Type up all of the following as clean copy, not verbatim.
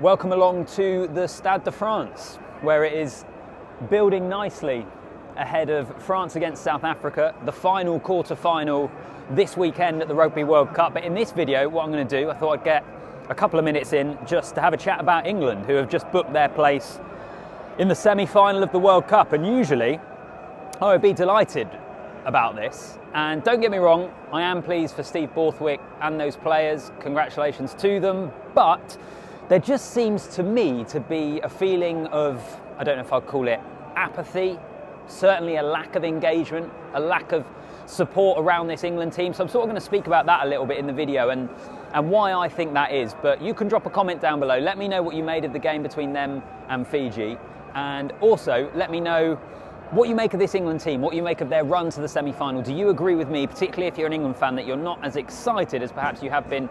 Welcome along to the Stade de France, where it is building nicely ahead of France against South Africa, the final quarter-final this weekend at the Rugby World Cup. But in this video, what I'm going to do, I thought I'd get a couple of minutes in just to have a chat about England, who have just booked their place in the semi-final of the World Cup. And usually, I would be delighted about this. And don't get me wrong, I am pleased for Steve Borthwick and those players. Congratulations to them. But there just seems to me to be a feeling of, I don't know if I'd call it apathy, certainly a lack of engagement, a lack of support around this England team. So I'm sort of going to speak about that a little bit in the video and why I think that is. But you can drop a comment down below. Let me know what you made of the game between them and Fiji. And also let me know what you make of this England team, what you make of their run to the semi-final. Do you agree with me, particularly if you're an England fan, that you're not as excited as perhaps you have been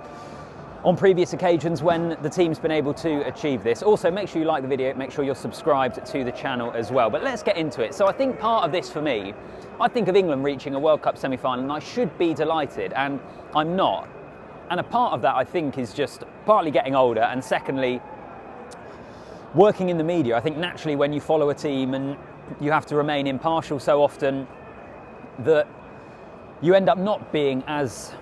on previous occasions when the team's been able to achieve this? Also, make sure you like the video, make sure you're subscribed to the channel as well. But let's get into it. So I think part of this for me, I think of England reaching a World Cup semi-final and I should be delighted, and I'm not. And a part of that, I think, is just partly getting older, and secondly, working in the media. I think naturally when you follow a team and you have to remain impartial so often, that you end up not being as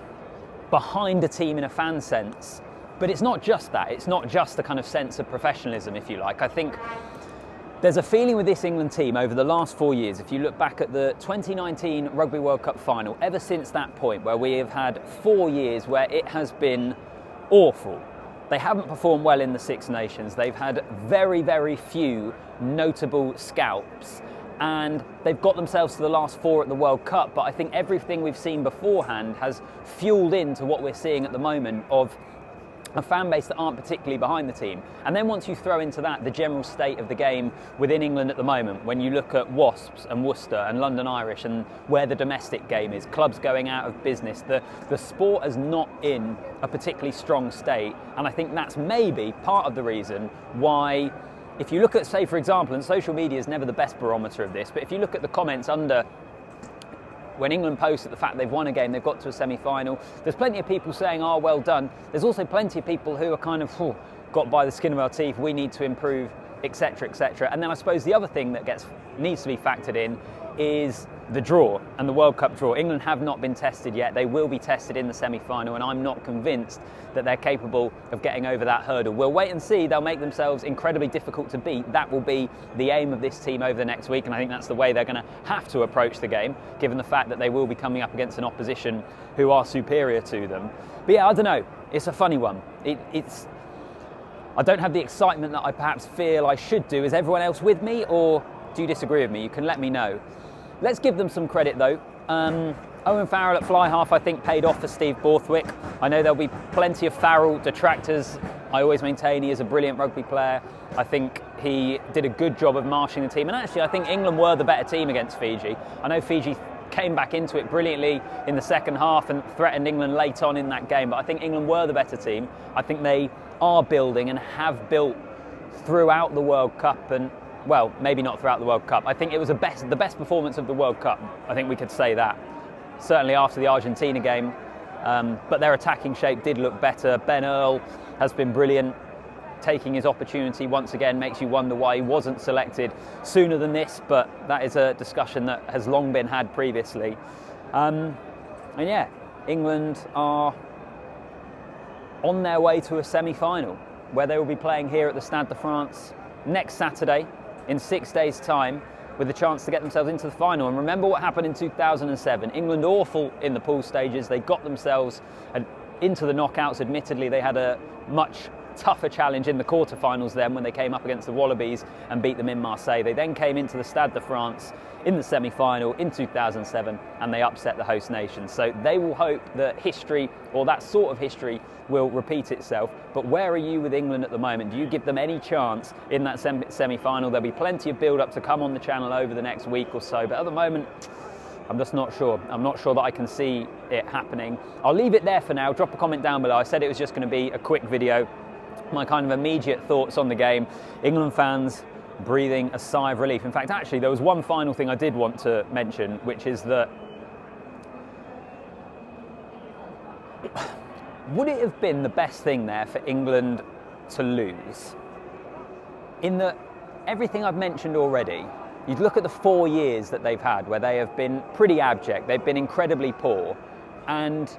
behind a team in a fan sense. But it's not just that, it's not just the kind of sense of professionalism, if you like. I think there's a feeling with this England team over the last 4 years, if you look back at the 2019 Rugby World Cup final, ever since that point where we have had 4 years where it has been awful. They haven't performed well in the Six Nations, they've had very, very few notable scalps, and they've got themselves to the last 4 at the World Cup. But I think everything we've seen beforehand has fueled into what we're seeing at the moment of a fan base that aren't particularly behind the team. And then once you throw into that the general state of the game within England at the moment, when you look at Wasps and Worcester and London Irish and where the domestic game is, clubs going out of business, the sport is not in a particularly strong state. And I think that's maybe part of the reason why, if you look at, say, for example, and social media is never the best barometer of this, but if you look at the comments under when England post at the fact they've won a game, they've got to a semi-final, there's plenty of people saying, oh, well done. There's also plenty of people who are kind of, got by the skin of our teeth, we need to improve, etc., etc. And then I suppose the other thing that needs to be factored in is the draw and the World Cup draw. England have not been tested yet. They will be tested in the semi-final, and I'm not convinced that they're capable of getting over that hurdle. We'll wait and see. They'll make themselves incredibly difficult to beat. That will be the aim of this team over the next week, and I think that's the way they're going to have to approach the game, given the fact that they will be coming up against an opposition who are superior to them. But yeah, I don't know. It's a funny one. I don't have the excitement that I perhaps feel I should do. Is everyone else with me, or do you disagree with me? You can let me know. Let's give them some credit though. Owen Farrell at fly half, I think, paid off for Steve Borthwick. I know there'll be plenty of Farrell detractors. I always maintain he is a brilliant rugby player. I think he did a good job of marshalling the team. And actually, I think England were the better team against Fiji. I know Fiji came back into it brilliantly in the second half and threatened England late on in that game. But I think England were the better team. I think they are building and have built throughout the World Cup, and well, maybe not throughout the World Cup. I think it was the best performance of the World Cup. I think we could say that. Certainly after the Argentina game. But their attacking shape did look better. Ben Earl has been brilliant. Taking his opportunity once again makes you wonder why he wasn't selected sooner than this, but that is a discussion that has long been had previously. And yeah, England are on their way to a semi-final, where they will be playing here at the Stade de France next Saturday in 6 days' time, with a chance to get themselves into the final. And remember what happened in 2007. England awful in the pool stages. They got themselves into the knockouts. Admittedly, they had a much tougher challenge in the quarterfinals then when they came up against the Wallabies and beat them in Marseille. They then came into the Stade de France in the semi-final in 2007 and they upset the host nation. So they will hope that history, or that sort of history, will repeat itself. But where are you with England at the moment? Do you give them any chance in that semi-final? There'll be plenty of build-up to come on the channel over the next week or so, but at the moment I'm just not sure. I'm not sure that I can see it happening. I'll leave it there for now. Drop a comment down below. I said it was just going to be a quick video. My kind of immediate thoughts on the game. England fans breathing a sigh of relief. In fact, actually, there was one final thing I did want to mention, which is that would it have been the best thing there for England to lose. In that everything I've mentioned already, you'd look at the 4 years that they've had where they have been pretty abject, they've been incredibly poor, and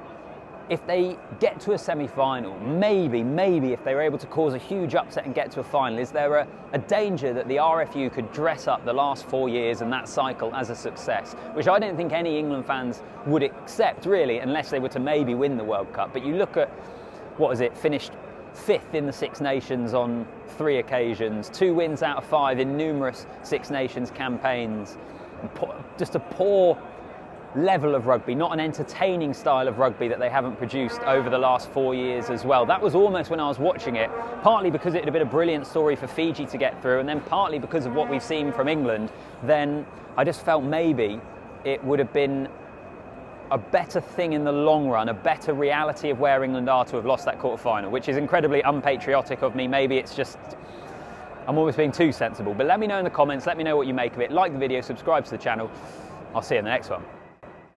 if they get to a semi-final, maybe if they were able to cause a huge upset and get to a final, is there a danger that the RFU could dress up the last 4 years and that cycle as a success, which I don't think any England fans would accept really, unless they were to maybe win the World Cup. But you look at, finished 5th in the Six Nations on 3 occasions, 2 wins out of 5 in numerous Six Nations campaigns, just a poor level of rugby, not an entertaining style of rugby that they haven't produced over the last 4 years as well. That was almost, when I was watching it, partly because it had been a brilliant story for Fiji to get through, and then partly because of what we've seen from England, then I just felt maybe it would have been a better thing in the long run, a better reality of where England are to have lost that quarter-final, which is incredibly unpatriotic of me. Maybe it's just, I'm almost being too sensible. But let me know in the comments, let me know what you make of it. Like the video, subscribe to the channel. I'll see you in the next one.